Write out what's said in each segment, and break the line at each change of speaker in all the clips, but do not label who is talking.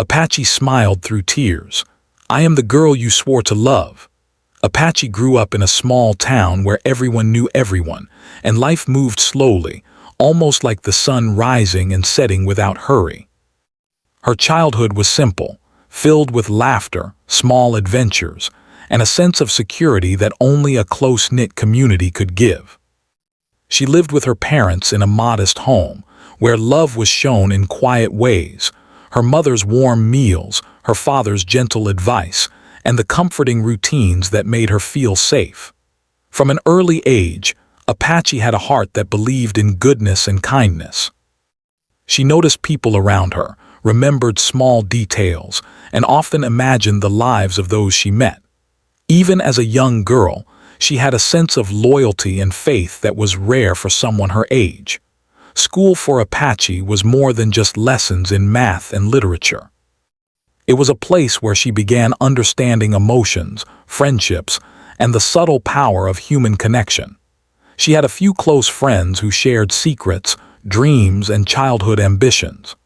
Apache smiled through tears. "I am the girl you swore to love." Apache grew up in a small town where everyone knew everyone, and life moved slowly, almost like the sun rising and setting without hurry. Her childhood was simple, filled with laughter, small adventures, and a sense of security that only a close-knit community could give. She lived with her parents in a modest home, where love was shown in quiet ways: her mother's warm meals, her father's gentle advice, and the comforting routines that made her feel safe. From an early age, Apache had a heart that believed in goodness and kindness. She noticed people around her, remembered small details, and often imagined the lives of those she met. Even as a young girl, she had a sense of loyalty and faith that was rare for someone her age. School for Apache was more than just lessons in math and literature. It was a place where she began understanding emotions, friendships, and the subtle power of human connection. She had a few close friends who shared secrets, dreams, and childhood ambitions.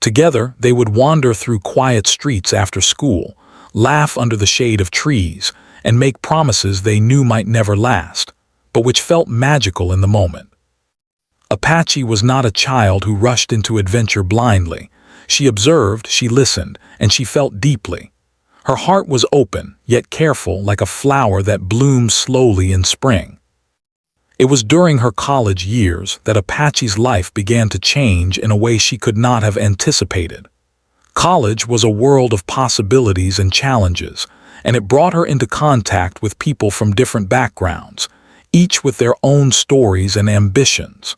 Together, they would wander through quiet streets after school, laugh under the shade of trees, and make promises they knew might never last, but which felt magical in the moment. Apache was not a child who rushed into adventure blindly. She observed, she listened, and she felt deeply. Her heart was open, yet careful, like a flower that blooms slowly in spring. It was during her college years that Apache's life began to change in a way she could not have anticipated. College was a world of possibilities and challenges, and it brought her into contact with people from different backgrounds, each with their own stories and ambitions.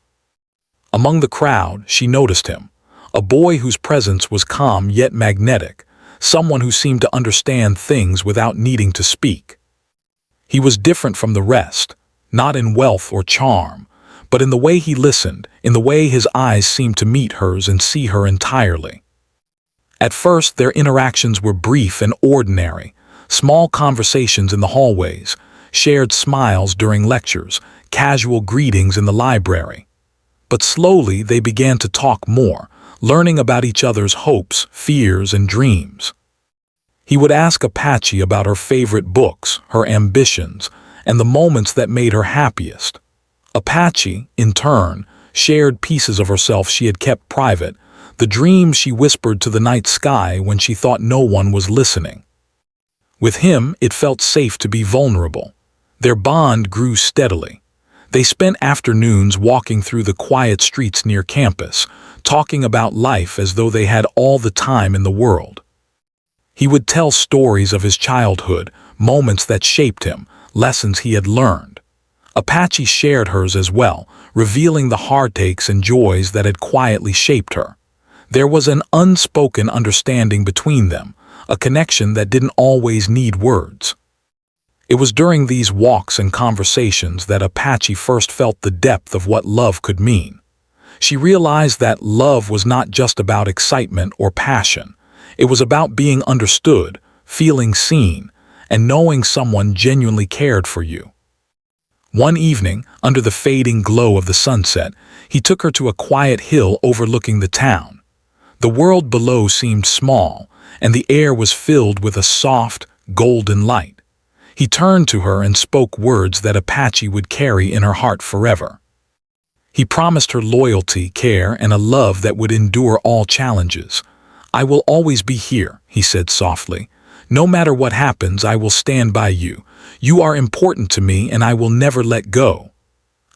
Among the crowd, she noticed him, a boy whose presence was calm yet magnetic, someone who seemed to understand things without needing to speak. He was different from the rest, not in wealth or charm, but in the way he listened, in the way his eyes seemed to meet hers and see her entirely. At first, their interactions were brief and ordinary, small conversations in the hallways, shared smiles during lectures, casual greetings in the library. But slowly they began to talk more, learning about each other's hopes, fears, and dreams. He would ask Apache about her favorite books, her ambitions, and the moments that made her happiest. Apache, in turn, shared pieces of herself she had kept private, the dreams she whispered to the night sky when she thought no one was listening. With him, it felt safe to be vulnerable. Their bond grew steadily. They spent afternoons walking through the quiet streets near campus, talking about life as though they had all the time in the world. He would tell stories of his childhood, moments that shaped him, lessons he had learned. Apache shared hers as well, revealing the heartaches and joys that had quietly shaped her. There was an unspoken understanding between them, a connection that didn't always need words. It was during these walks and conversations that Apache first felt the depth of what love could mean. She realized that love was not just about excitement or passion. It was about being understood, feeling seen, and knowing someone genuinely cared for you. One evening, under the fading glow of the sunset, he took her to a quiet hill overlooking the town. The world below seemed small, and the air was filled with a soft, golden light. He turned to her and spoke words that Apache would carry in her heart forever. He promised her loyalty, care, and a love that would endure all challenges. "I will always be here," he said softly. "No matter what happens, I will stand by you. You are important to me, and I will never let go."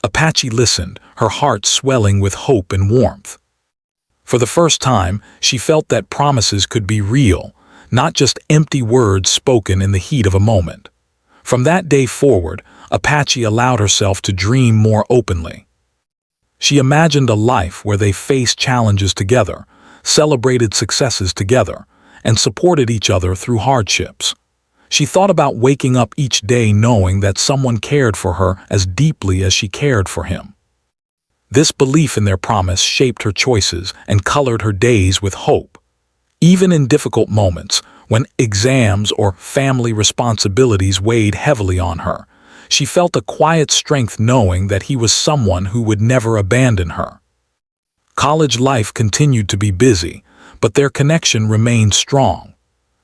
Apache listened, her heart swelling with hope and warmth. For the first time, she felt that promises could be real, not just empty words spoken in the heat of a moment. From that day forward, Apache allowed herself to dream more openly. She imagined a life where they faced challenges together, celebrated successes together, and supported each other through hardships. She thought about waking up each day knowing that someone cared for her as deeply as she cared for him. This belief in their promise shaped her choices and colored her days with hope. Even in difficult moments, when exams or family responsibilities weighed heavily on her, she felt a quiet strength knowing that he was someone who would never abandon her. College life continued to be busy, but their connection remained strong.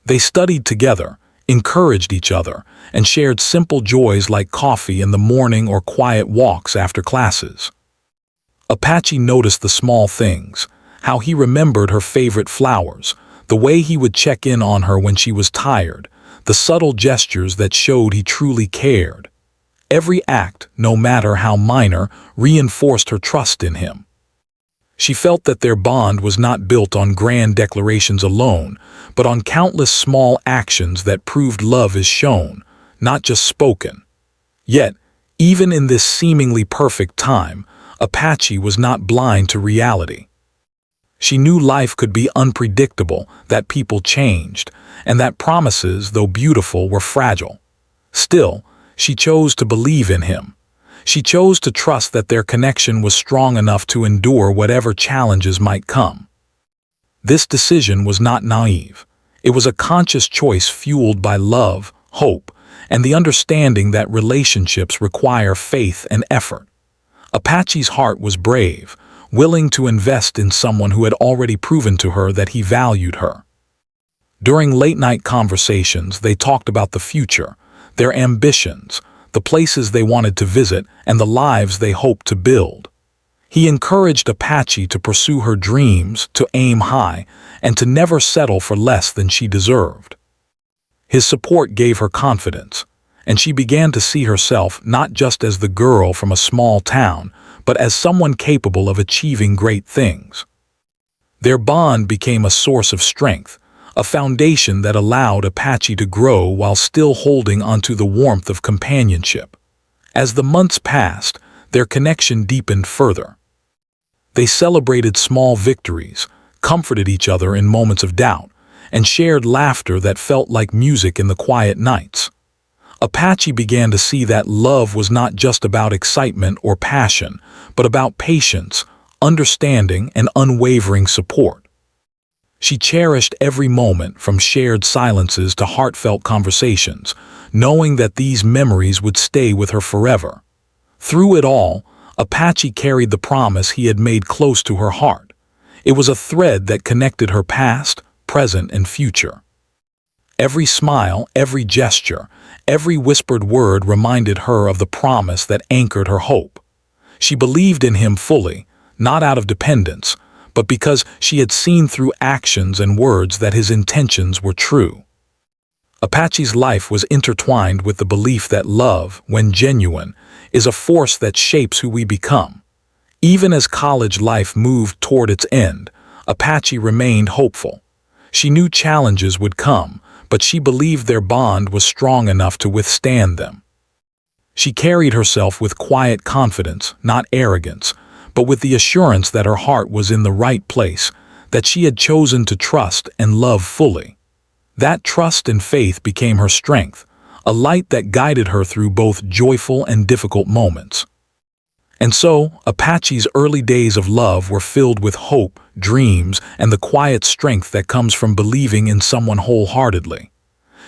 They studied together, encouraged each other, and shared simple joys like coffee in the morning or quiet walks after classes. Apache noticed the small things, how he remembered her favorite flowers, the way he would check in on her when she was tired, the subtle gestures that showed he truly cared. Every act, no matter how minor, reinforced her trust in him. She felt that their bond was not built on grand declarations alone, but on countless small actions that proved love is shown, not just spoken. Yet, even in this seemingly perfect time, Apache was not blind to reality. She knew life could be unpredictable, that people changed, and that promises, though beautiful, were fragile. Still, she chose to believe in him. She chose to trust that their connection was strong enough to endure whatever challenges might come. This decision was not naive. It was a conscious choice fueled by love, hope, and the understanding that relationships require faith and effort. Apache's heart was brave, willing to invest in someone who had already proven to her that he valued her. During late-night conversations, they talked about the future, their ambitions, the places they wanted to visit, and the lives they hoped to build. He encouraged Apache to pursue her dreams, to aim high, and to never settle for less than she deserved. His support gave her confidence, and she began to see herself not just as the girl from a small town, but as someone capable of achieving great things. Their bond became a source of strength, a foundation that allowed Apache to grow while still holding onto the warmth of companionship. As the months passed, their connection deepened further. They celebrated small victories, comforted each other in moments of doubt, and shared laughter that felt like music in the quiet nights. Apache began to see that love was not just about excitement or passion, but about patience, understanding, and unwavering support. She cherished every moment, from shared silences to heartfelt conversations, knowing that these memories would stay with her forever. Through it all, Apache carried the promise he had made close to her heart. It was a thread that connected her past, present, and future. Every smile, every gesture, every whispered word reminded her of the promise that anchored her hope. She believed in him fully, not out of dependence, but because she had seen through actions and words that his intentions were true. Apache's life was intertwined with the belief that love, when genuine, is a force that shapes who we become. Even as college life moved toward its end, Apache remained hopeful. She knew challenges would come, but she believed their bond was strong enough to withstand them. She carried herself with quiet confidence, not arrogance, but with the assurance that her heart was in the right place, that she had chosen to trust and love fully. That trust and faith became her strength, a light that guided her through both joyful and difficult moments. And so, Apache's early days of love were filled with hope, dreams, and the quiet strength that comes from believing in someone wholeheartedly.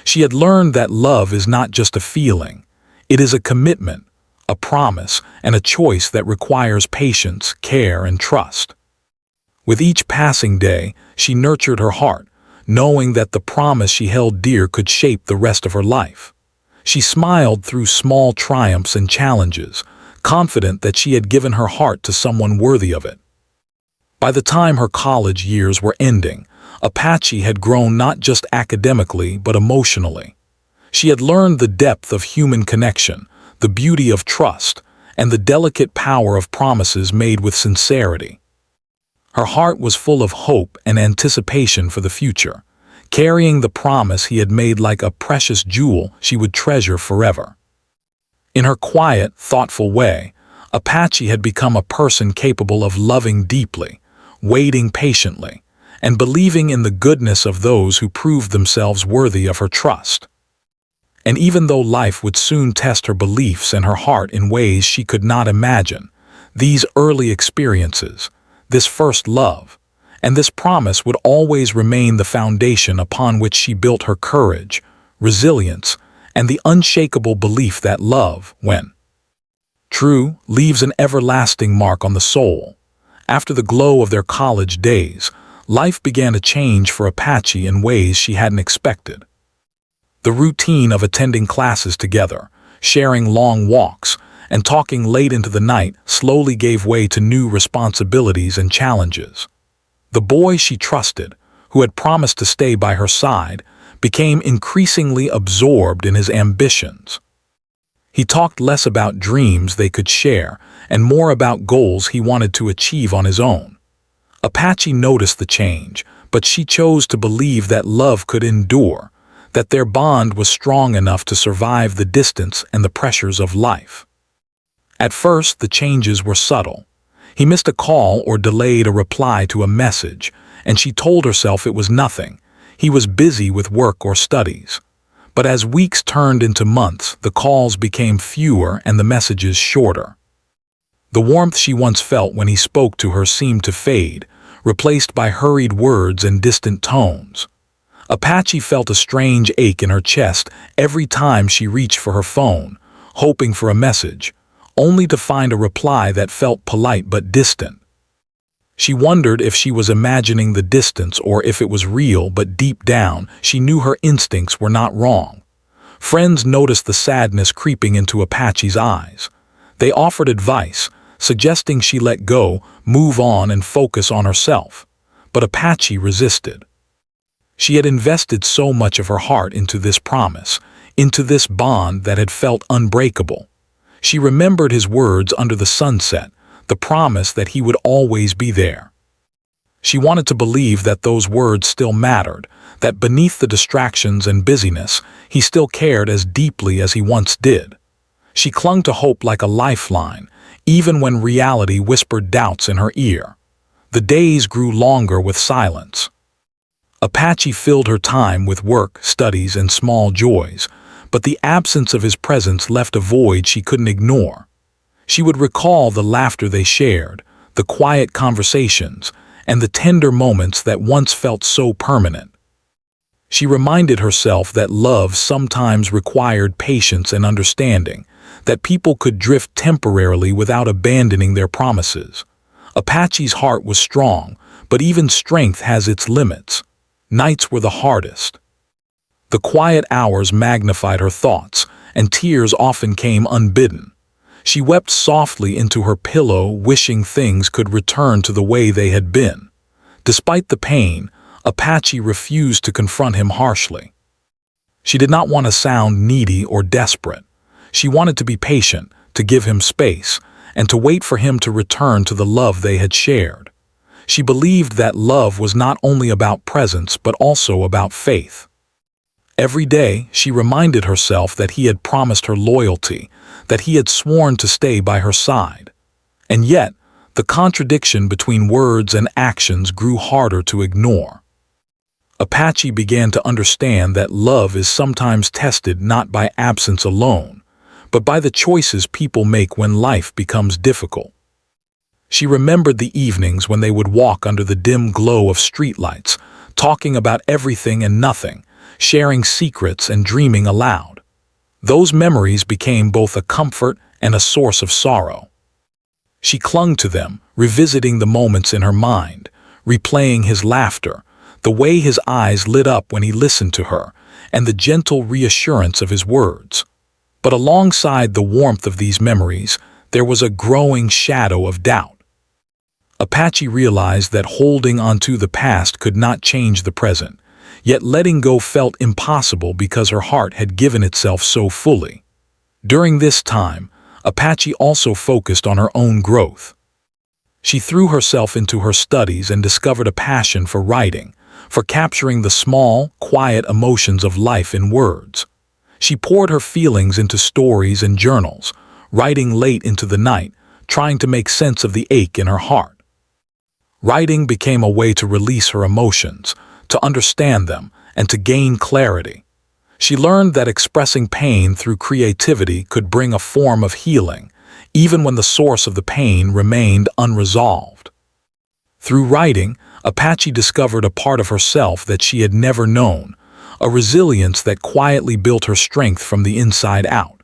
She had learned that love is not just a feeling. It is a commitment, a promise, and a choice that requires patience, care, and trust. With each passing day, she nurtured her heart, knowing that the promise she held dear could shape the rest of her life. She smiled through small triumphs and challenges, confident that she had given her heart to someone worthy of it. By the time her college years were ending, Apache had grown not just academically but emotionally. She had learned the depth of human connection, the beauty of trust, and the delicate power of promises made with sincerity. Her heart was full of hope and anticipation for the future, carrying the promise he had made like a precious jewel she would treasure forever. In her quiet, thoughtful way, Apache had become a person capable of loving deeply, waiting patiently, and believing in the goodness of those who proved themselves worthy of her trust. And even though life would soon test her beliefs and her heart in ways she could not imagine, these early experiences, this first love, and this promise would always remain the foundation upon which she built her courage, resilience, and the unshakable belief that love, when true, leaves an everlasting mark on the soul. After the glow of their college days, life began to change for Apache in ways she hadn't expected. The routine of attending classes together, sharing long walks, and talking late into the night slowly gave way to new responsibilities and challenges. The boy she trusted, who had promised to stay by her side, became increasingly absorbed in his ambitions. He talked less about dreams they could share and more about goals he wanted to achieve on his own. Apache noticed the change, but she chose to believe that love could endure, that their bond was strong enough to survive the distance and the pressures of life. At first, the changes were subtle. He missed a call or delayed a reply to a message, and she told herself it was nothing. He was busy with work or studies. But as weeks turned into months, the calls became fewer and the messages shorter. The warmth she once felt when he spoke to her seemed to fade, replaced by hurried words and distant tones. Apache felt a strange ache in her chest every time she reached for her phone, hoping for a message, only to find a reply that felt polite but distant. She wondered if she was imagining the distance or if it was real, but deep down, she knew her instincts were not wrong. Friends noticed the sadness creeping into Apache's eyes. They offered advice, suggesting she let go, move on, and focus on herself. But Apache resisted. She had invested so much of her heart into this promise, into this bond that had felt unbreakable. She remembered his words under the sunset, the promise that he would always be there. She wanted to believe that those words still mattered, that beneath the distractions and busyness, he still cared as deeply as he once did. She clung to hope like a lifeline, even when reality whispered doubts in her ear. The days grew longer with silence. Apache filled her time with work, studies, and small joys, but the absence of his presence left a void she couldn't ignore. She would recall the laughter they shared, the quiet conversations, and the tender moments that once felt so permanent. She reminded herself that love sometimes required patience and understanding, that people could drift temporarily without abandoning their promises. Apache's heart was strong, but even strength has its limits. Nights were the hardest. The quiet hours magnified her thoughts, and tears often came unbidden. She wept softly into her pillow, wishing things could return to the way they had been. Despite the pain, Apache refused to confront him harshly. She did not want to sound needy or desperate. She wanted to be patient, to give him space, and to wait for him to return to the love they had shared. She believed that love was not only about presence but also about faith. Every day, she reminded herself that he had promised her loyalty, that he had sworn to stay by her side. And yet, the contradiction between words and actions grew harder to ignore. Apache began to understand that love is sometimes tested not by absence alone, but by the choices people make when life becomes difficult. She remembered the evenings when they would walk under the dim glow of streetlights, talking about everything and nothing, sharing secrets and dreaming aloud. Those memories became both a comfort and a source of sorrow. She clung to them, revisiting the moments in her mind, replaying his laughter, the way his eyes lit up when he listened to her, and the gentle reassurance of his words. But alongside the warmth of these memories, there was a growing shadow of doubt. Apache realized that holding onto the past could not change the present, yet letting go felt impossible because her heart had given itself so fully. During this time, Apache also focused on her own growth. She threw herself into her studies and discovered a passion for writing, for capturing the small, quiet emotions of life in words. She poured her feelings into stories and journals, writing late into the night, trying to make sense of the ache in her heart. Writing became a way to release her emotions, to understand them, and to gain clarity. She learned that expressing pain through creativity could bring a form of healing, even when the source of the pain remained unresolved. Through writing, Apache discovered a part of herself that she had never known, a resilience that quietly built her strength from the inside out.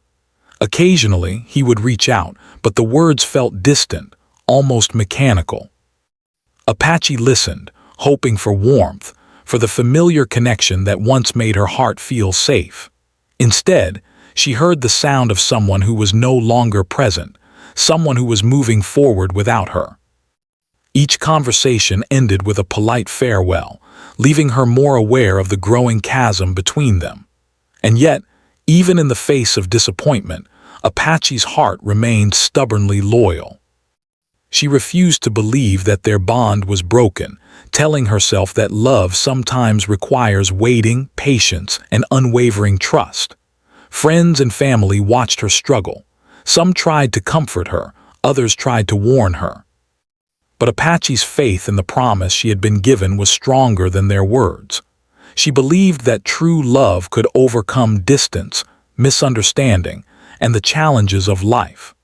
Occasionally, he would reach out, but the words felt distant, almost mechanical. Apache listened, hoping for warmth, for the familiar connection that once made her heart feel safe. Instead, she heard the sound of someone who was no longer present, someone who was moving forward without her. Each conversation ended with a polite farewell, leaving her more aware of the growing chasm between them. And yet, even in the face of disappointment, Apache's heart remained stubbornly loyal. She refused to believe that their bond was broken, telling herself that love sometimes requires waiting, patience, and unwavering trust. Friends and family watched her struggle. Some tried to comfort her, others tried to warn her. But Apache's faith in the promise she had been given was stronger than their words. She believed that true love could overcome distance, misunderstanding, and the challenges of life.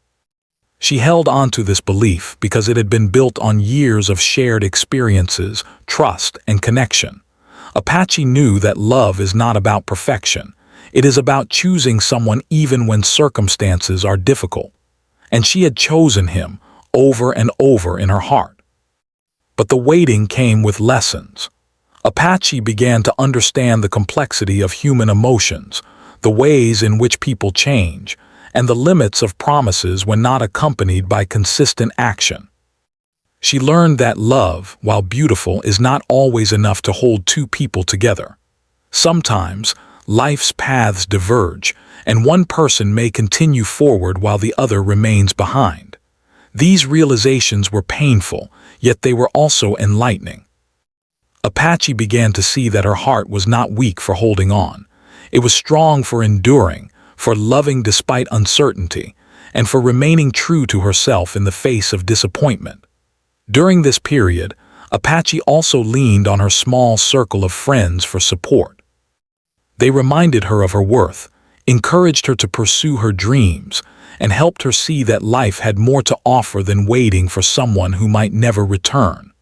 She held on to this belief because it had been built on years of shared experiences, trust, and connection. Apache knew that love is not about perfection. It is about choosing someone even when circumstances are difficult. And she had chosen him over and over in her heart. But the waiting came with lessons. Apache began to understand the complexity of human emotions, the ways in which people change, and the limits of promises when not accompanied by consistent action. She learned that love, while beautiful, is not always enough to hold two people together. Sometimes, life's paths diverge, and one person may continue forward while the other remains behind. These realizations were painful, yet they were also enlightening. Apache began to see that her heart was not weak for holding on. It was strong for enduring, for loving despite uncertainty, and for remaining true to herself in the face of disappointment. During this period, Apache also leaned on her small circle of friends for support. They reminded her of her worth, encouraged her to pursue her dreams, and helped her see that life had more to offer than waiting for someone who might never return.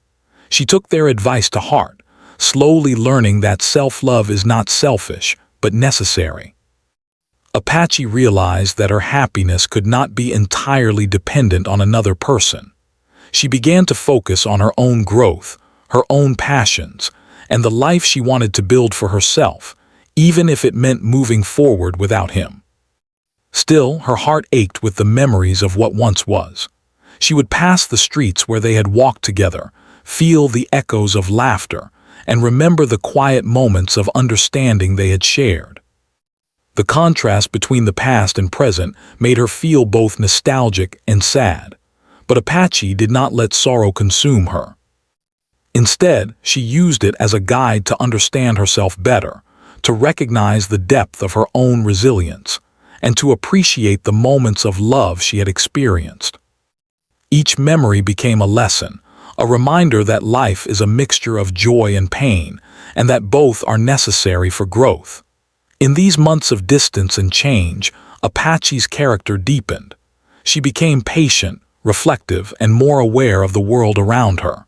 She took their advice to heart, slowly learning that self-love is not selfish, but necessary. Apache realized that her happiness could not be entirely dependent on another person. She began to focus on her own growth, her own passions, and the life she wanted to build for herself, even if it meant moving forward without him. Still, her heart ached with the memories of what once was. She would pass the streets where they had walked together, feel the echoes of laughter, and remember the quiet moments of understanding they had shared. The contrast between the past and present made her feel both nostalgic and sad, but Apache did not let sorrow consume her. Instead, she used it as a guide to understand herself better, to recognize the depth of her own resilience, and to appreciate the moments of love she had experienced. Each memory became a lesson, a reminder that life is a mixture of joy and pain, and that both are necessary for growth. In these months of distance and change, Apache's character deepened. She became patient, reflective, and more aware of the world around her.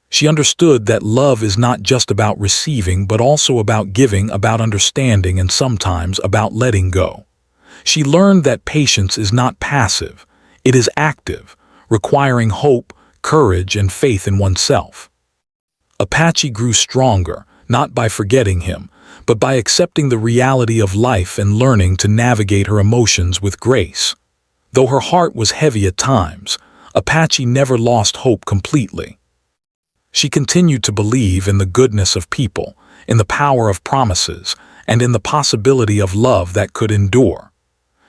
She understood that love is not just about receiving but also about giving, about understanding, and sometimes about letting go. She learned that patience is not passive, it is active, requiring hope, courage, and faith in oneself. Apache grew stronger, not by forgetting him, but by accepting the reality of life and learning to navigate her emotions with grace. Though her heart was heavy at times, Apache never lost hope completely. She continued to believe in the goodness of people, in the power of promises, and in the possibility of love that could endure.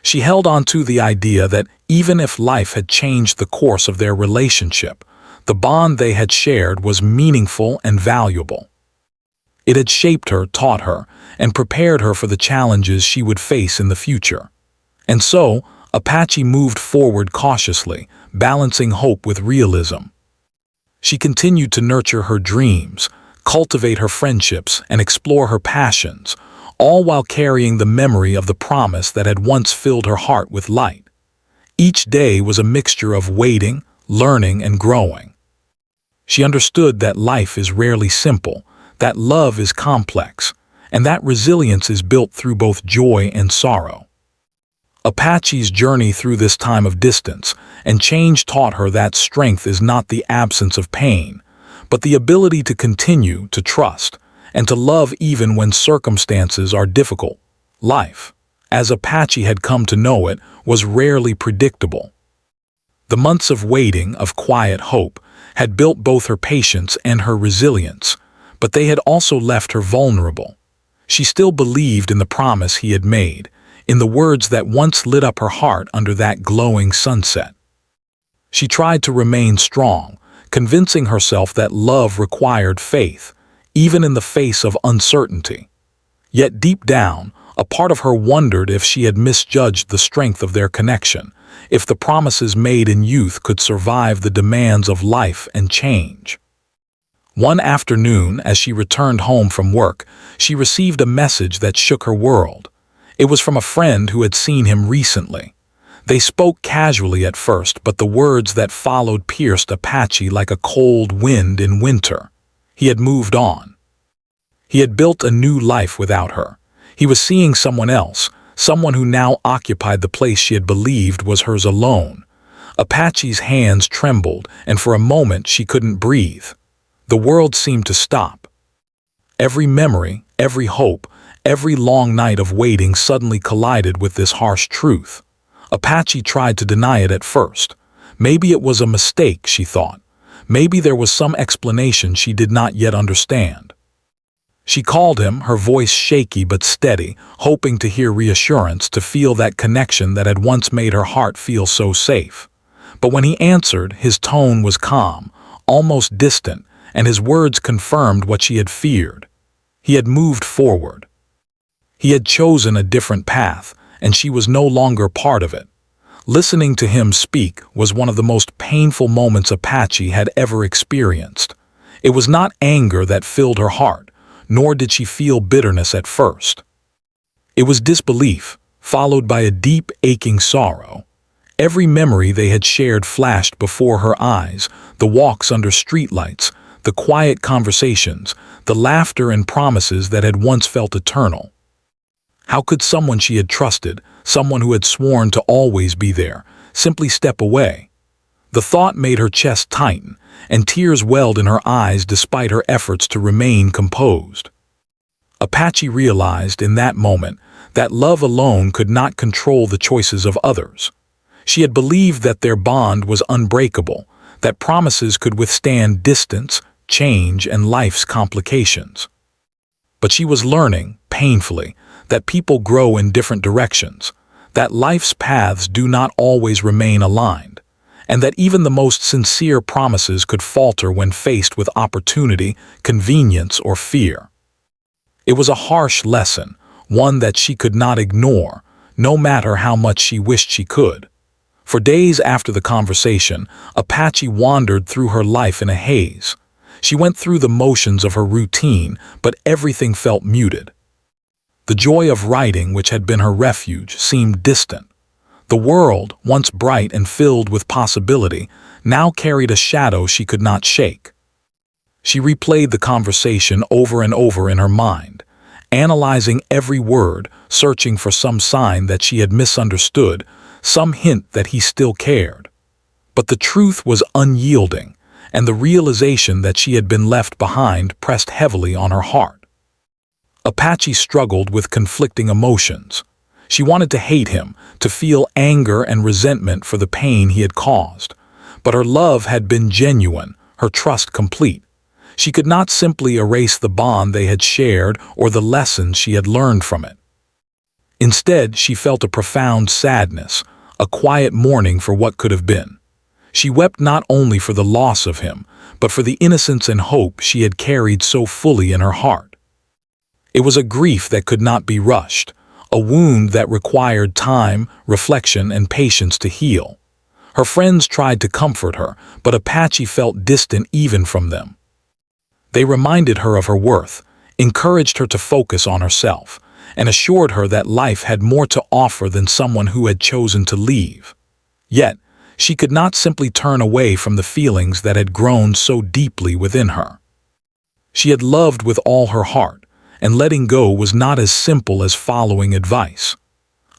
She held on to the idea that even if life had changed the course of their relationship, the bond they had shared was meaningful and valuable. It had shaped her, taught her, and prepared her for the challenges she would face in the future. And so, Apache moved forward cautiously, balancing hope with realism. She continued to nurture her dreams, cultivate her friendships, and explore her passions, all while carrying the memory of the promise that had once filled her heart with light. Each day was a mixture of waiting, learning, and growing. She understood that life is rarely simple, that love is complex, and that resilience is built through both joy and sorrow. Apache's journey through this time of distance and change taught her that strength is not the absence of pain, but the ability to continue to trust and to love even when circumstances are difficult. Life, as Apache had come to know it, was rarely predictable. The months of waiting, of quiet hope, had built both her patience and her resilience, but they had also left her vulnerable. She still believed in the promise he had made, in the words that once lit up her heart under that glowing sunset. She tried to remain strong, convincing herself that love required faith, even in the face of uncertainty. Yet deep down, a part of her wondered if she had misjudged the strength of their connection, if the promises made in youth could survive the demands of life and change. One afternoon, as she returned home from work, she received a message that shook her world. It was from a friend who had seen him recently. They spoke casually at first, but the words that followed pierced Apache like a cold wind in winter. He had moved on. He had built a new life without her. He was seeing someone else, someone who now occupied the place she had believed was hers alone. Apache's hands trembled, and for a moment she couldn't breathe. The world seemed to stop. Every memory, every hope, every long night of waiting suddenly collided with this harsh truth. Apache tried to deny it at first. Maybe it was a mistake, she thought. Maybe there was some explanation she did not yet understand. She called him, her voice shaky but steady, hoping to hear reassurance, to feel that connection that had once made her heart feel so safe. But when he answered, his tone was calm, almost distant, and his words confirmed what she had feared. He had moved forward. He had chosen a different path, and she was no longer part of it. Listening to him speak was one of the most painful moments Apache had ever experienced. It was not anger that filled her heart, nor did she feel bitterness at first. It was disbelief, followed by a deep, aching sorrow. Every memory they had shared flashed before her eyes, the walks under streetlights, the quiet conversations, the laughter and promises that had once felt eternal. How could someone she had trusted, someone who had sworn to always be there, simply step away? The thought made her chest tighten, and tears welled in her eyes despite her efforts to remain composed. Apache realized in that moment that love alone could not control the choices of others. She had believed that their bond was unbreakable, that promises could withstand distance, change, and life's complications. But she was learning, painfully, that people grow in different directions, that life's paths do not always remain aligned, and that even the most sincere promises could falter when faced with opportunity, convenience, or fear. It was a harsh lesson, one that she could not ignore, no matter how much she wished she could. For days after the conversation, Apache wandered through her life in a haze. She went through the motions of her routine, but everything felt muted. The joy of writing, which had been her refuge, seemed distant. The world, once bright and filled with possibility, now carried a shadow she could not shake. She replayed the conversation over and over in her mind, analyzing every word, searching for some sign that she had misunderstood, some hint that he still cared. But the truth was unyielding, and the realization that she had been left behind pressed heavily on her heart. Apache struggled with conflicting emotions. She wanted to hate him, to feel anger and resentment for the pain he had caused. But her love had been genuine, her trust complete. She could not simply erase the bond they had shared or the lessons she had learned from it. Instead, she felt a profound sadness, a quiet mourning for what could have been. She wept not only for the loss of him, but for the innocence and hope she had carried so fully in her heart. It was a grief that could not be rushed, a wound that required time, reflection, and patience to heal. Her friends tried to comfort her, but Apache felt distant even from them. They reminded her of her worth, encouraged her to focus on herself, and assured her that life had more to offer than someone who had chosen to leave. Yet, she could not simply turn away from the feelings that had grown so deeply within her. She had loved with all her heart, and letting go was not as simple as following advice.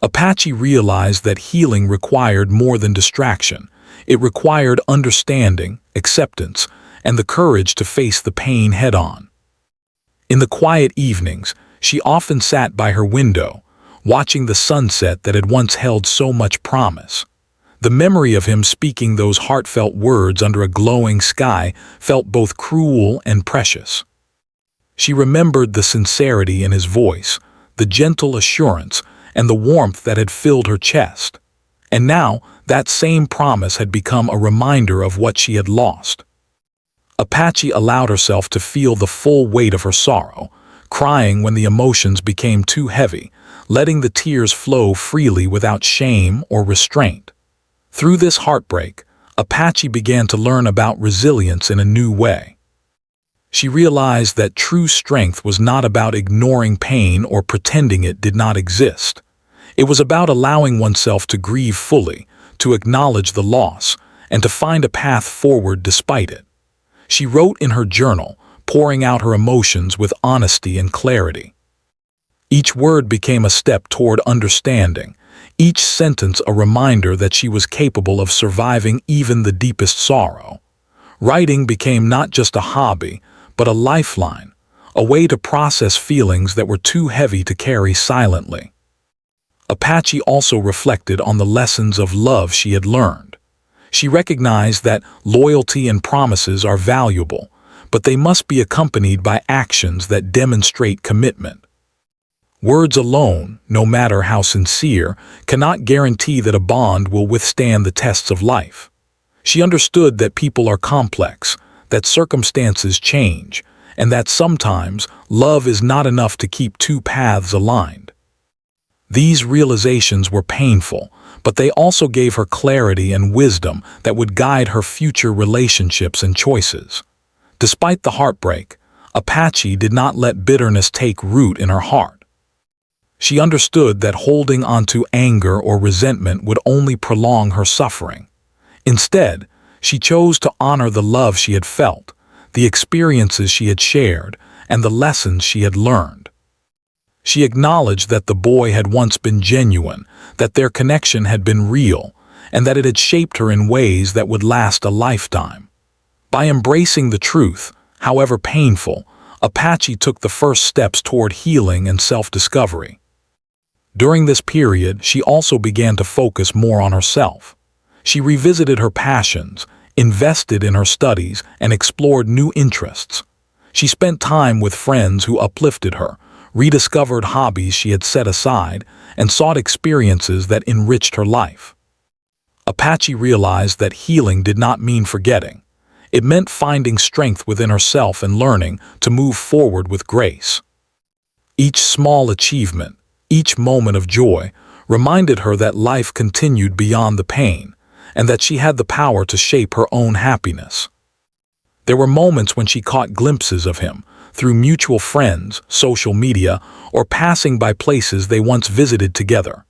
Apache realized that healing required more than distraction. It required understanding, acceptance, and the courage to face the pain head-on. In the quiet evenings, she often sat by her window, watching the sunset that had once held so much promise. The memory of him speaking those heartfelt words under a glowing sky felt both cruel and precious. She remembered the sincerity in his voice, the gentle assurance, and the warmth that had filled her chest. And now, that same promise had become a reminder of what she had lost. Apache allowed herself to feel the full weight of her sorrow, crying when the emotions became too heavy, letting the tears flow freely without shame or restraint. Through this heartbreak, Apache began to learn about resilience in a new way. She realized that true strength was not about ignoring pain or pretending it did not exist. It was about allowing oneself to grieve fully, to acknowledge the loss, and to find a path forward despite it. She wrote in her journal, pouring out her emotions with honesty and clarity. Each word became a step toward understanding, each sentence a reminder that she was capable of surviving even the deepest sorrow. Writing became not just a hobby, but a lifeline, a way to process feelings that were too heavy to carry silently. Apache also reflected on the lessons of love she had learned. She recognized that loyalty and promises are valuable, but they must be accompanied by actions that demonstrate commitment. Words alone, no matter how sincere, cannot guarantee that a bond will withstand the tests of life. She understood that people are complex, that circumstances change, and that sometimes love is not enough to keep two paths aligned. These realizations were painful, but they also gave her clarity and wisdom that would guide her future relationships and choices. Despite the heartbreak, Apache did not let bitterness take root in her heart. She understood that holding onto anger or resentment would only prolong her suffering. Instead, she chose to honor the love she had felt, the experiences she had shared, and the lessons she had learned. She acknowledged that the boy had once been genuine, that their connection had been real, and that it had shaped her in ways that would last a lifetime. By embracing the truth, however painful, Apache took the first steps toward healing and self-discovery. During this period, she also began to focus more on herself. She revisited her passions, invested in her studies, and explored new interests. She spent time with friends who uplifted her, rediscovered hobbies she had set aside, and sought experiences that enriched her life. Apache realized that healing did not mean forgetting. It meant finding strength within herself and learning to move forward with grace. Each small achievement, each moment of joy, reminded her that life continued beyond the pain, and that she had the power to shape her own happiness. There were moments when she caught glimpses of him, through mutual friends, social media, or passing by places they once visited together.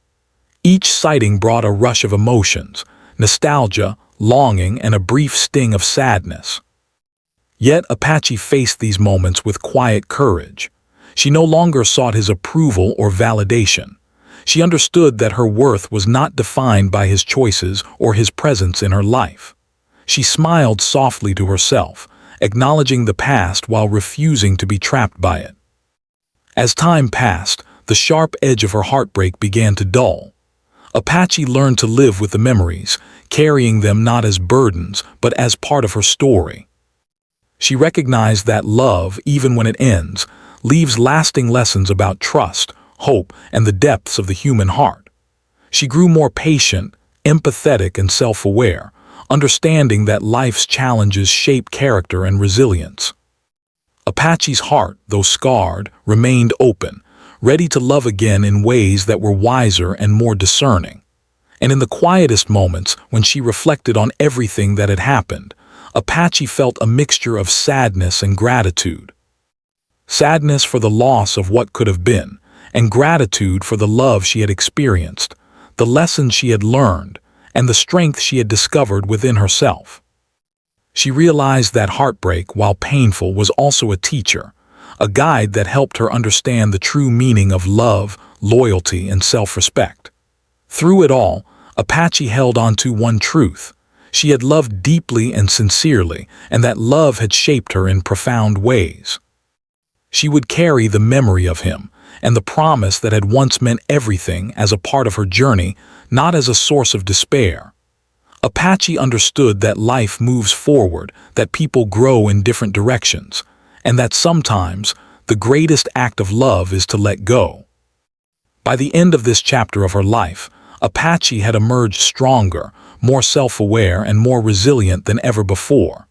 Each sighting brought a rush of emotions, nostalgia, longing, and a brief sting of sadness. Yet Apache faced these moments with quiet courage. She no longer sought his approval or validation. She understood that her worth was not defined by his choices or his presence in her life. She smiled softly to herself, acknowledging the past while refusing to be trapped by it. As time passed, the sharp edge of her heartbreak began to dull. Apache learned to live with the memories, carrying them not as burdens, but as part of her story. She recognized that love, even when it ends, leaves lasting lessons about trust, hope, and the depths of the human heart. She grew more patient, empathetic, and self-aware, understanding that life's challenges shape character and resilience. Apache's heart, though scarred, remained open, ready to love again in ways that were wiser and more discerning. And in the quietest moments, when she reflected on everything that had happened, Apache felt a mixture of sadness and gratitude. Sadness for the loss of what could have been, and gratitude for the love she had experienced, the lessons she had learned, and the strength she had discovered within herself. She realized that heartbreak, while painful, was also a teacher, a guide that helped her understand the true meaning of love, loyalty, and self-respect. Through it all, Apache held on to one truth. She had loved deeply and sincerely, and that love had shaped her in profound ways. She would carry the memory of him, and the promise that had once meant everything as a part of her journey, not as a source of despair. Apache understood that life moves forward, that people grow in different directions, and that sometimes the greatest act of love is to let go. By the end of this chapter of her life, Apache had emerged stronger, more self-aware, and more resilient than ever before.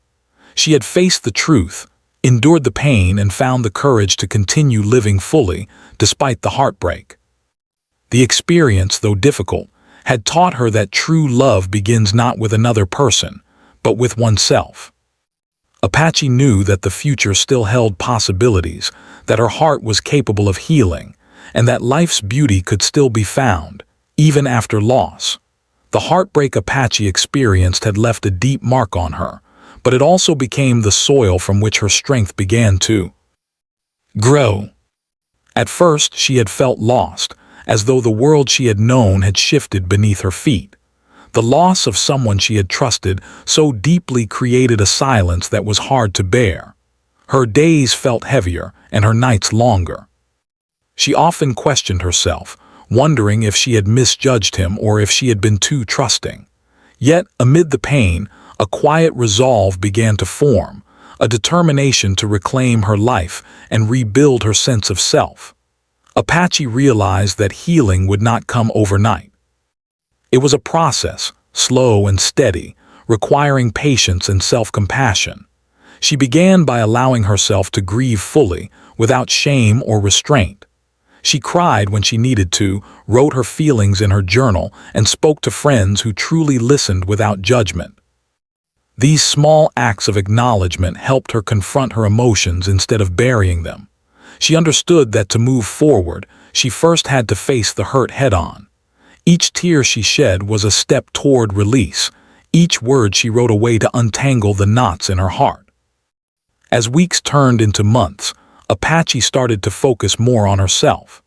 She had faced the truth, endured the pain, and found the courage to continue living fully, despite the heartbreak. The experience, though difficult, had taught her that true love begins not with another person, but with oneself. Apache knew that the future still held possibilities, that her heart was capable of healing, and that life's beauty could still be found, even after loss. The heartbreak Apache experienced had left a deep mark on her, but it also became the soil from which her strength began to grow. At first, she had felt lost, as though the world she had known had shifted beneath her feet. The loss of someone she had trusted so deeply created a silence that was hard to bear. Her days felt heavier and her nights longer. She often questioned herself, wondering if she had misjudged him or if she had been too trusting. Yet, amid the pain, a quiet resolve began to form, a determination to reclaim her life and rebuild her sense of self. Apache realized that healing would not come overnight. It was a process, slow and steady, requiring patience and self-compassion. She began by allowing herself to grieve fully, without shame or restraint. She cried when she needed to, wrote her feelings in her journal, and spoke to friends who truly listened without judgment. These small acts of acknowledgement helped her confront her emotions instead of burying them. She understood that to move forward, she first had to face the hurt head-on. Each tear she shed was a step toward release. Each word she wrote a way to untangle the knots in her heart. As weeks turned into months, Apache started to focus more on herself.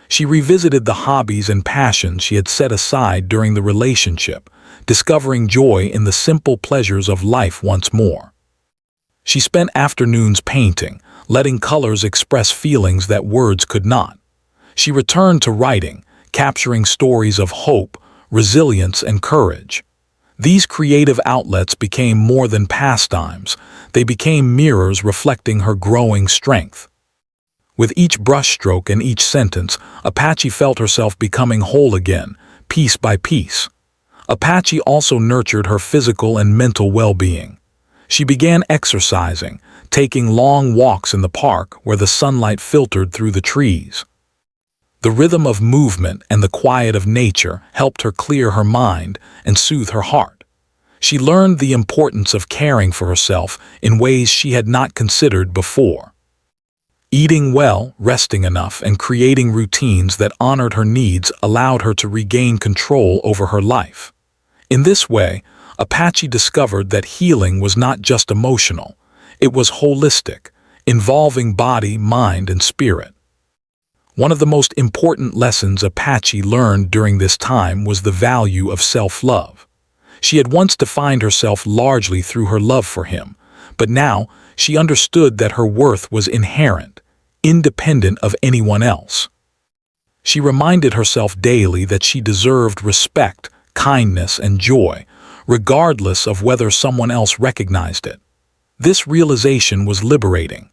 She revisited the hobbies and passions she had set aside during the relationship, discovering joy in the simple pleasures of life once more. She spent afternoons painting, letting colors express feelings that words could not. She returned to writing, capturing stories of hope, resilience, and courage. These creative outlets became more than pastimes. They became mirrors reflecting her growing strength. With each brushstroke and each sentence, Apache felt herself becoming whole again, piece by piece. Apache also nurtured her physical and mental well-being. She began exercising, taking long walks in the park where the sunlight filtered through the trees. The rhythm of movement and the quiet of nature helped her clear her mind and soothe her heart. She learned the importance of caring for herself in ways she had not considered before. Eating well, resting enough, and creating routines that honored her needs allowed her to regain control over her life. In this way, Apache discovered that healing was not just emotional, it was holistic, involving body, mind, and spirit. One of the most important lessons Apache learned during this time was the value of self-love. She had once defined herself largely through her love for him, but now she understood that her worth was inherent, independent of anyone else. She reminded herself daily that she deserved respect, kindness, and joy, regardless of whether someone else recognized it. This realization was liberating.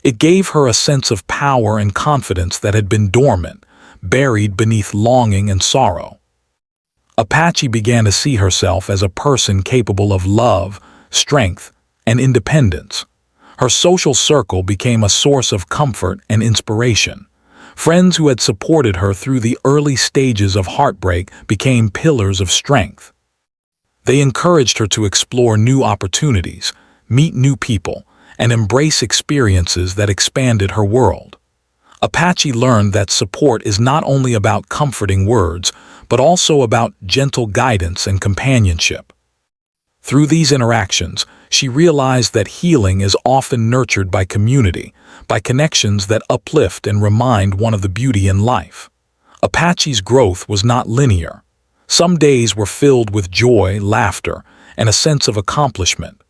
It gave her a sense of power and confidence that had been dormant, buried beneath longing and sorrow. Apache began to see herself as a person capable of love, strength, and independence. Her social circle became a source of comfort and inspiration. Friends who had supported her through the early stages of heartbreak became pillars of strength. They encouraged her to explore new opportunities, meet new people, and embrace experiences that expanded her world. Apache learned that support is not only about comforting words, but also about gentle guidance and companionship. Through these interactions, she realized that healing is often nurtured by community, by connections that uplift and remind one of the beauty in life. Apache's growth was not linear. Some days were filled with joy, laughter, and a sense of accomplishment.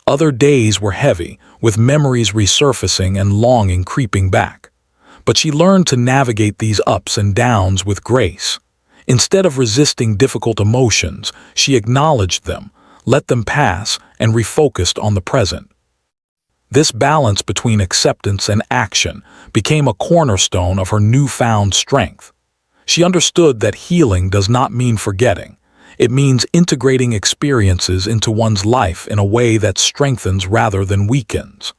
Other days were heavy, with memories resurfacing and longing creeping back. But she learned to navigate these ups and downs with grace. Instead of resisting difficult emotions, she acknowledged them, let them pass, and refocused on the present. This balance between acceptance and action became a cornerstone of her newfound strength. She understood that healing does not mean forgetting. It means integrating experiences into one's life in a way that strengthens rather than weakens.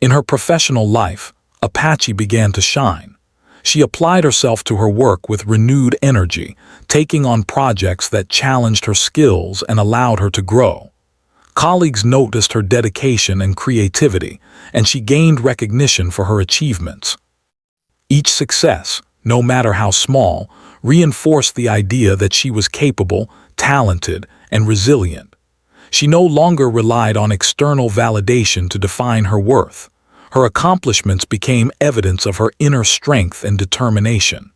In her professional life, Apache began to shine. She applied herself to her work with renewed energy, taking on projects that challenged her skills and allowed her to grow. Colleagues noticed her dedication and creativity, and she gained recognition for her achievements. Each success, no matter how small, reinforced the idea that she was capable, talented, and resilient. She no longer relied on external validation to define her worth. Her accomplishments became evidence of her inner strength and determination.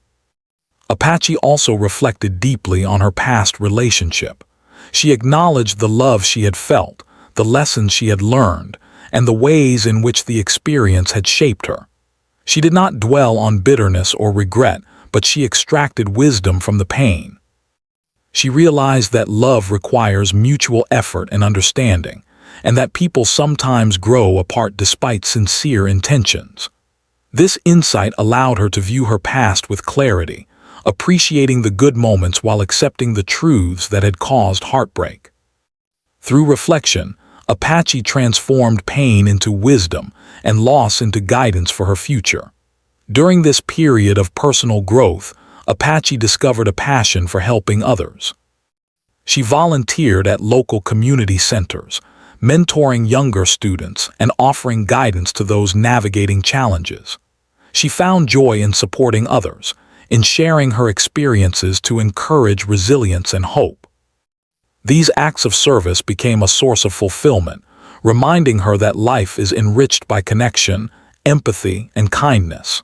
Apache also reflected deeply on her past relationship. She acknowledged the love she had felt, the lessons she had learned, and the ways in which the experience had shaped her. She did not dwell on bitterness or regret, but she extracted wisdom from the pain. She realized that love requires mutual effort and understanding, and that people sometimes grow apart despite sincere intentions. This insight allowed her to view her past with clarity, appreciating the good moments while accepting the truths that had caused heartbreak. Through reflection, Apache transformed pain into wisdom and loss into guidance for her future. During this period of personal growth, Apache discovered a passion for helping others. She volunteered at local community centers, mentoring younger students and offering guidance to those navigating challenges. She found joy in supporting others, in sharing her experiences to encourage resilience and hope. These acts of service became a source of fulfillment, reminding her that life is enriched by connection, empathy, and kindness.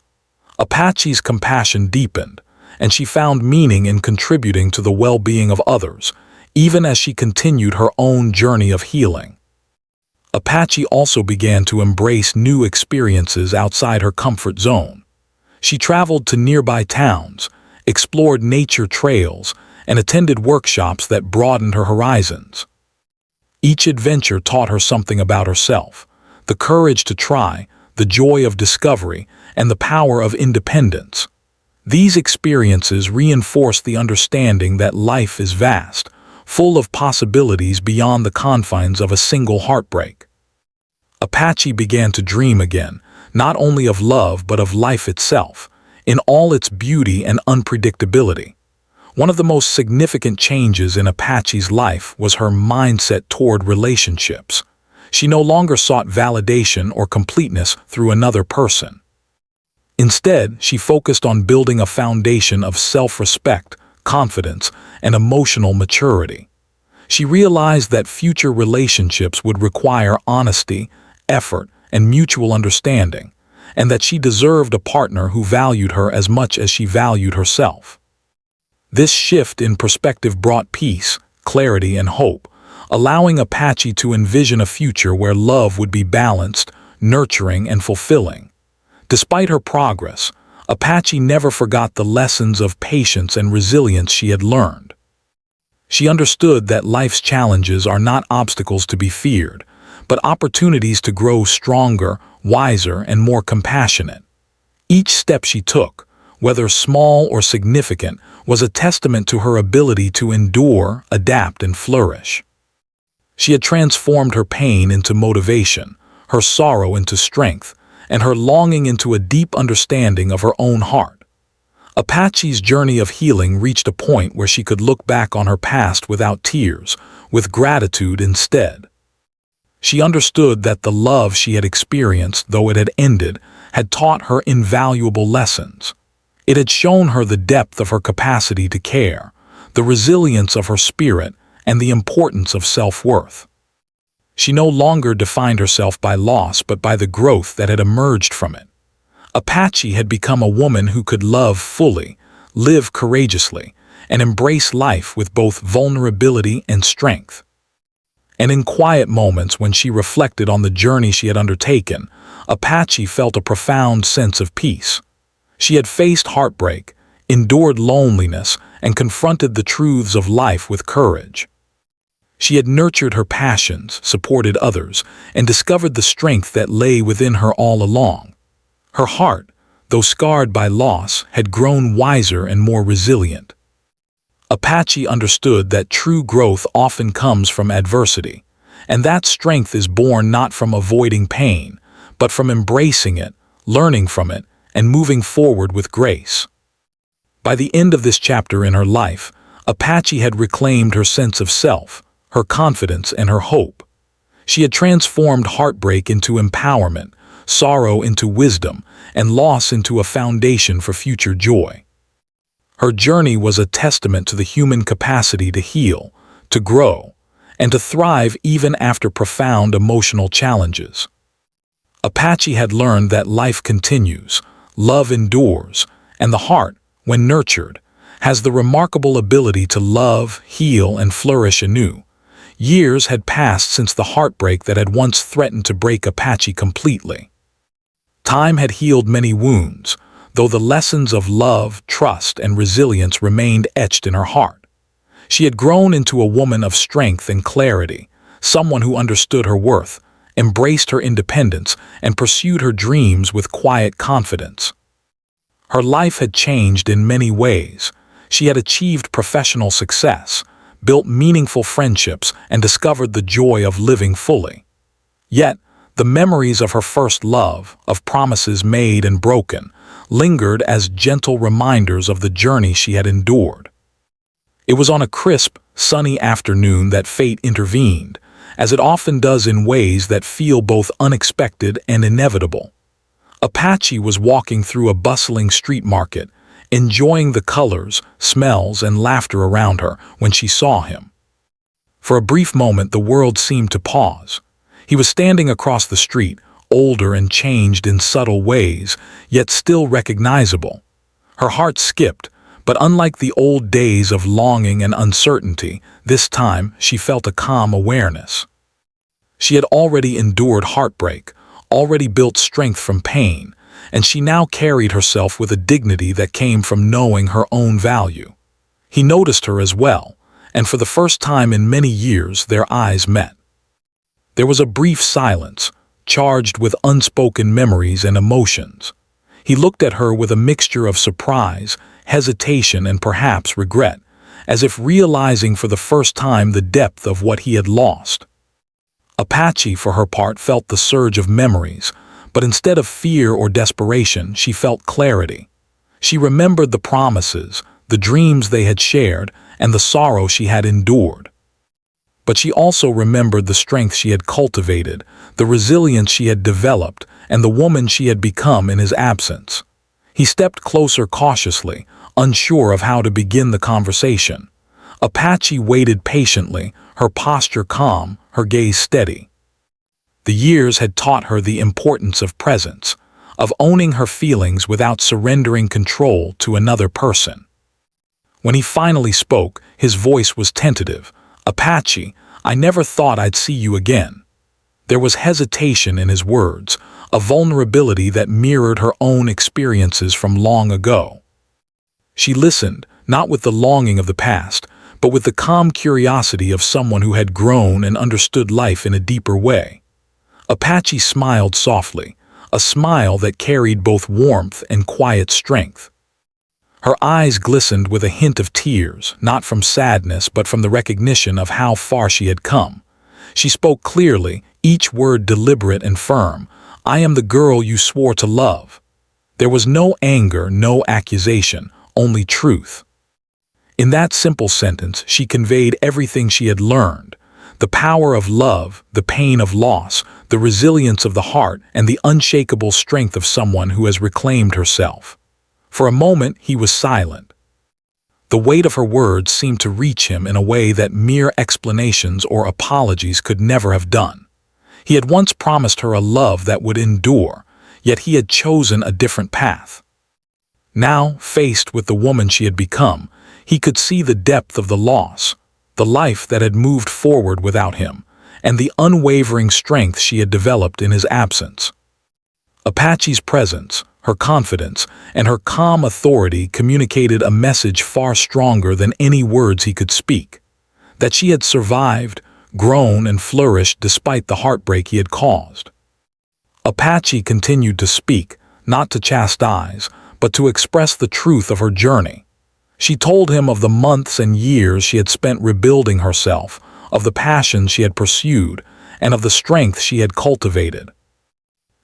Apache's compassion deepened, and she found meaning in contributing to the well-being of others, even as she continued her own journey of healing. Apache also began to embrace new experiences outside her comfort zone. She traveled to nearby towns, explored nature trails, and attended workshops that broadened her horizons. Each adventure taught her something about herself: the courage to try, the joy of discovery, and the power of independence. These experiences reinforced the understanding that life is vast, full of possibilities beyond the confines of a single heartbreak. Apache began to dream again, not only of love but of life itself, in all its beauty and unpredictability. One of the most significant changes in Apache's life was her mindset toward relationships. She no longer sought validation or completeness through another person. Instead, she focused on building a foundation of self-respect, confidence, and emotional maturity. She realized that future relationships would require honesty, effort, and mutual understanding, and that she deserved a partner who valued her as much as she valued herself. This shift in perspective brought peace, clarity, and hope, allowing Apache to envision a future where love would be balanced, nurturing, and fulfilling. Despite her progress, Apache never forgot the lessons of patience and resilience she had learned. She understood that life's challenges are not obstacles to be feared, but opportunities to grow stronger, wiser, and more compassionate. Each step she took, whether small or significant, was a testament to her ability to endure, adapt, and flourish. She had transformed her pain into motivation, her sorrow into strength, and her longing into a deep understanding of her own heart. Apache's journey of healing reached a point where she could look back on her past without tears, with gratitude instead. She understood that the love she had experienced, though it had ended, had taught her invaluable lessons. It had shown her the depth of her capacity to care, the resilience of her spirit, and the importance of self-worth. She no longer defined herself by loss but by the growth that had emerged from it. Apache had become a woman who could love fully, live courageously, and embrace life with both vulnerability and strength. And in quiet moments when she reflected on the journey she had undertaken, Apache felt a profound sense of peace. She had faced heartbreak, endured loneliness, and confronted the truths of life with courage. She had nurtured her passions, supported others, and discovered the strength that lay within her all along. Her heart, though scarred by loss, had grown wiser and more resilient. Apache understood that true growth often comes from adversity, and that strength is born not from avoiding pain, but from embracing it, learning from it, and moving forward with grace. By the end of this chapter in her life, Apache had reclaimed her sense of self, her confidence, and her hope. She had transformed heartbreak into empowerment, sorrow into wisdom, and loss into a foundation for future joy. Her journey was a testament to the human capacity to heal, to grow, and to thrive even after profound emotional challenges. Apache had learned that life continues, love endures, and the heart, when nurtured, has the remarkable ability to love, heal, and flourish anew. Years had passed since the heartbreak that had once threatened to break Apache completely. Time had healed many wounds, though the lessons of love, trust, and resilience remained etched in her heart. She had grown into a woman of strength and clarity, someone who understood her worth, embraced her independence, and pursued her dreams with quiet confidence. Her life had changed in many ways. She had achieved professional success, built meaningful friendships, and discovered the joy of living fully. Yet, the memories of her first love, of promises made and broken, lingered as gentle reminders of the journey she had endured. It was on a crisp, sunny afternoon that fate intervened, as it often does in ways that feel both unexpected and inevitable. Apache was walking through a bustling street market, enjoying the colors, smells, and laughter around her when she saw him. For a brief moment, the world seemed to pause. He was standing across the street, older and changed in subtle ways, yet still recognizable. Her heart skipped, but unlike the old days of longing and uncertainty, this time she felt a calm awareness. She had already endured heartbreak, already built strength from pain, and she now carried herself with a dignity that came from knowing her own value. He noticed her as well, and for the first time in many years their eyes met. There was a brief silence, charged with unspoken memories and emotions. He looked at her with a mixture of surprise, hesitation, and perhaps regret, as if realizing for the first time the depth of what he had lost. Apache, for her part, felt the surge of memories, but instead of fear or desperation, she felt clarity. She remembered the promises, the dreams they had shared, and the sorrow she had endured. But she also remembered the strength she had cultivated, the resilience she had developed, and the woman she had become in his absence. He stepped closer cautiously, unsure of how to begin the conversation. Apache waited patiently, her posture calm, her gaze steady. The years had taught her the importance of presence, of owning her feelings without surrendering control to another person. When he finally spoke, his voice was tentative. "Apache, I never thought I'd see you again." There was hesitation in his words, a vulnerability that mirrored her own experiences from long ago. She listened, not with the longing of the past, but with the calm curiosity of someone who had grown and understood life in a deeper way. Apache smiled softly, a smile that carried both warmth and quiet strength. Her eyes glistened with a hint of tears, not from sadness but from the recognition of how far she had come. She spoke clearly, each word deliberate and firm. "I am the girl you swore to love." There was no anger, no accusation, only truth. In that simple sentence, she conveyed everything she had learned: the power of love, the pain of loss, the resilience of the heart, and the unshakable strength of someone who has reclaimed herself. For a moment, he was silent. The weight of her words seemed to reach him in a way that mere explanations or apologies could never have done. He had once promised her a love that would endure, yet he had chosen a different path. Now, faced with the woman she had become, He could see the depth of the loss, the life that had moved forward without him, and the unwavering strength she had developed in his absence. Apache's presence, her confidence, and her calm authority communicated a message far stronger than any words he could speak: that she had survived, grown, and flourished despite the heartbreak he had caused. Apache continued to speak, not to chastise, but to express the truth of her journey. She told him of the months and years she had spent rebuilding herself, of the passions she had pursued, and of the strength she had cultivated.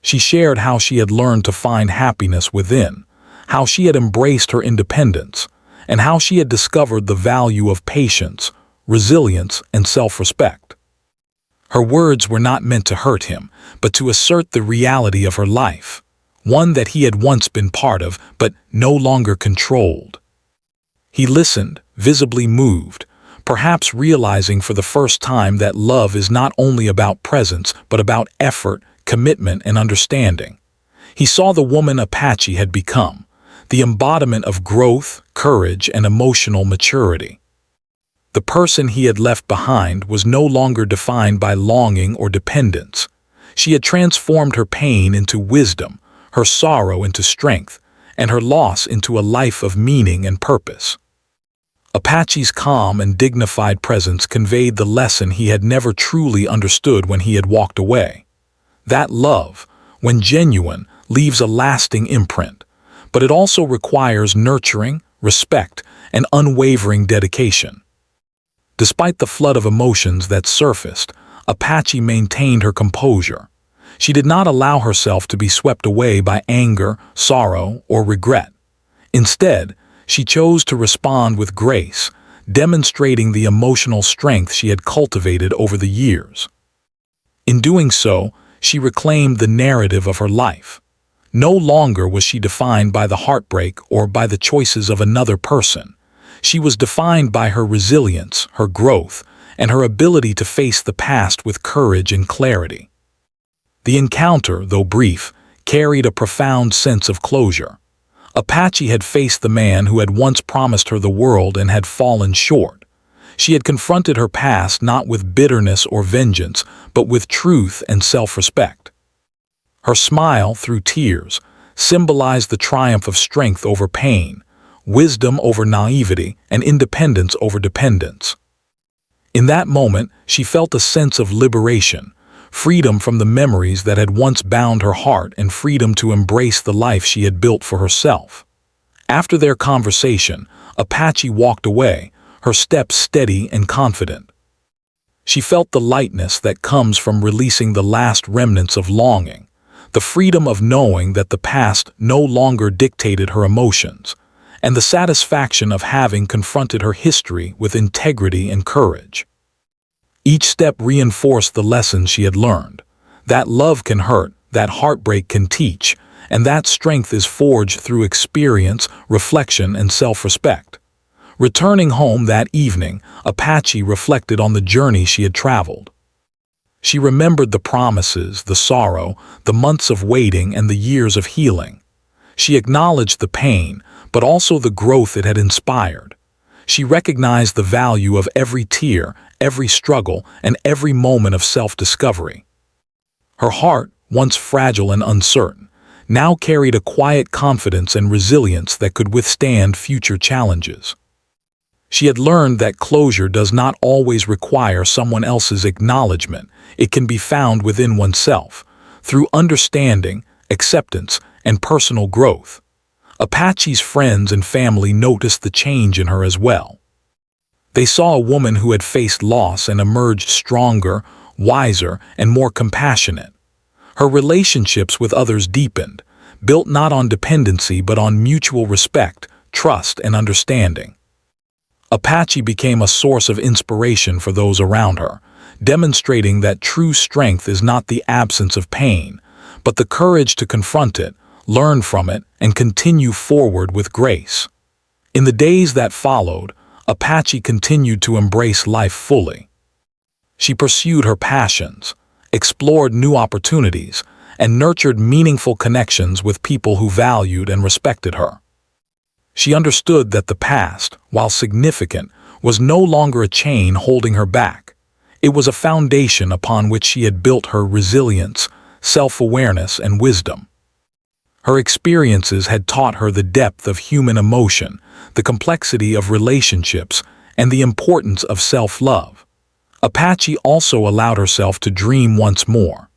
She shared how she had learned to find happiness within, how she had embraced her independence, and how she had discovered the value of patience, resilience, and self-respect. Her words were not meant to hurt him, but to assert the reality of her life, one that he had once been part of, but no longer controlled. He listened, visibly moved, perhaps realizing for the first time that love is not only about presence, but about effort, commitment, and understanding. He saw the woman Apache had become, the embodiment of growth, courage, and emotional maturity. The person he had left behind was no longer defined by longing or dependence. She had transformed her pain into wisdom, her sorrow into strength, and her loss into a life of meaning and purpose. Apache's calm and dignified presence conveyed the lesson he had never truly understood when he had walked away. That love, when genuine, leaves a lasting imprint, but it also requires nurturing, respect, and unwavering dedication. Despite the flood of emotions that surfaced, Apache maintained her composure. She did not allow herself to be swept away by anger, sorrow, or regret. Instead, she chose to respond with grace, demonstrating the emotional strength she had cultivated over the years. In doing so, she reclaimed the narrative of her life. No longer was she defined by the heartbreak or by the choices of another person. She was defined by her resilience, her growth, and her ability to face the past with courage and clarity. The encounter, though brief, carried a profound sense of closure. Apache had faced the man who had once promised her the world and had fallen short. She had confronted her past not with bitterness or vengeance, but with truth and self-respect. Her smile, through tears, symbolized the triumph of strength over pain, wisdom over naivety, and independence over dependence. In that moment, she felt a sense of liberation, freedom from the memories that had once bound her heart and freedom to embrace the life she had built for herself. After their conversation, Apache walked away, her steps steady and confident. She felt the lightness that comes from releasing the last remnants of longing, the freedom of knowing that the past no longer dictated her emotions, and the satisfaction of having confronted her history with integrity and courage. Each step reinforced the lessons she had learned, that love can hurt, that heartbreak can teach, and that strength is forged through experience, reflection, and self-respect. Returning home that evening, Apache reflected on the journey she had traveled. She remembered the promises, the sorrow, the months of waiting, and the years of healing. She acknowledged the pain, but also the growth it had inspired. She recognized the value of every tear, every struggle, and every moment of self-discovery. Her heart, once fragile and uncertain, now carried a quiet confidence and resilience that could withstand future challenges. She had learned that closure does not always require someone else's acknowledgement. It can be found within oneself, through understanding, acceptance, and personal growth. Apache's friends and family noticed the change in her as well. They saw a woman who had faced loss and emerged stronger, wiser, and more compassionate. Her relationships with others deepened, built not on dependency but on mutual respect, trust, and understanding. Apache became a source of inspiration for those around her, demonstrating that true strength is not the absence of pain, but the courage to confront it, learn from it, and continue forward with grace. In the days that followed, Apache continued to embrace life fully. She pursued her passions, explored new opportunities, and nurtured meaningful connections with people who valued and respected her. She understood that the past, while significant, was no longer a chain holding her back. It was a foundation upon which she had built her resilience, self-awareness, and wisdom. Her experiences had taught her the depth of human emotion, the complexity of relationships, and the importance of self-love. Apache also allowed herself to dream once more.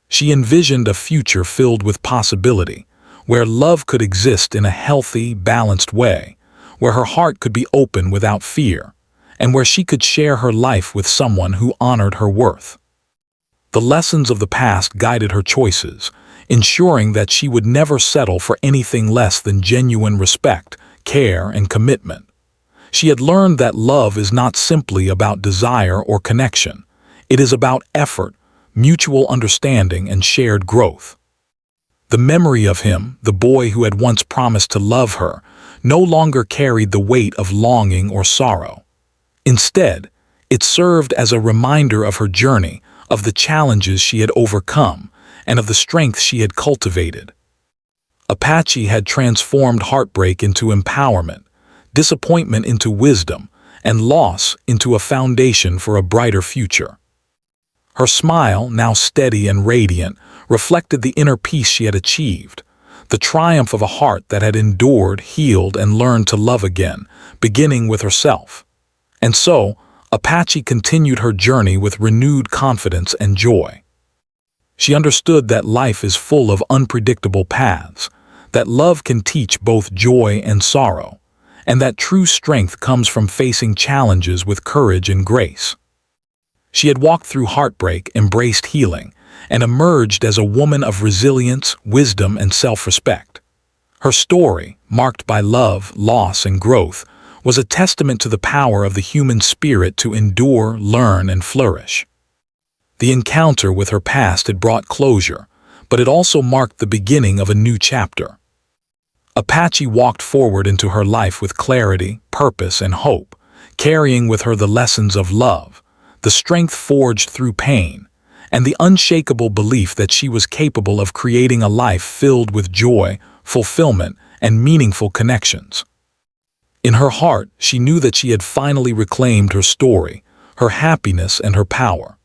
She envisioned a future filled with possibility, where love could exist in a healthy, balanced way, where her heart could be open without fear, and where she could share her life with someone who honored her worth. The lessons of the past guided her choices, ensuring that she would never settle for anything less than genuine respect, care, and commitment. She had learned that love is not simply about desire or connection. It is about effort, mutual understanding, and shared growth. The memory of him, the boy who had once promised to love her, no longer carried the weight of longing or sorrow. Instead, it served as a reminder of her journey, of the challenges she had overcome, and of the strength she had cultivated. Apache had transformed heartbreak into empowerment, disappointment into wisdom, and loss into a foundation for a brighter future. Her smile, now steady and radiant, reflected the inner peace she had achieved, the triumph of a heart that had endured, healed, and learned to love again, beginning with herself. And so, Apache continued her journey with renewed confidence and joy. She understood that life is full of unpredictable paths, that love can teach both joy and sorrow, and that true strength comes from facing challenges with courage and grace. She had walked through heartbreak, embraced healing, and emerged as a woman of resilience, wisdom, and self-respect. Her story, marked by love, loss, and growth, was a testament to the power of the human spirit to endure, learn, and flourish. The encounter with her past had brought closure, but it also marked the beginning of a new chapter. Apache walked forward into her life with clarity, purpose, and hope, carrying with her the lessons of love, the strength forged through pain, and the unshakable belief that she was capable of creating a life filled with joy, fulfillment, and meaningful connections. In her heart, she knew that she had finally reclaimed her story, her happiness, and her power.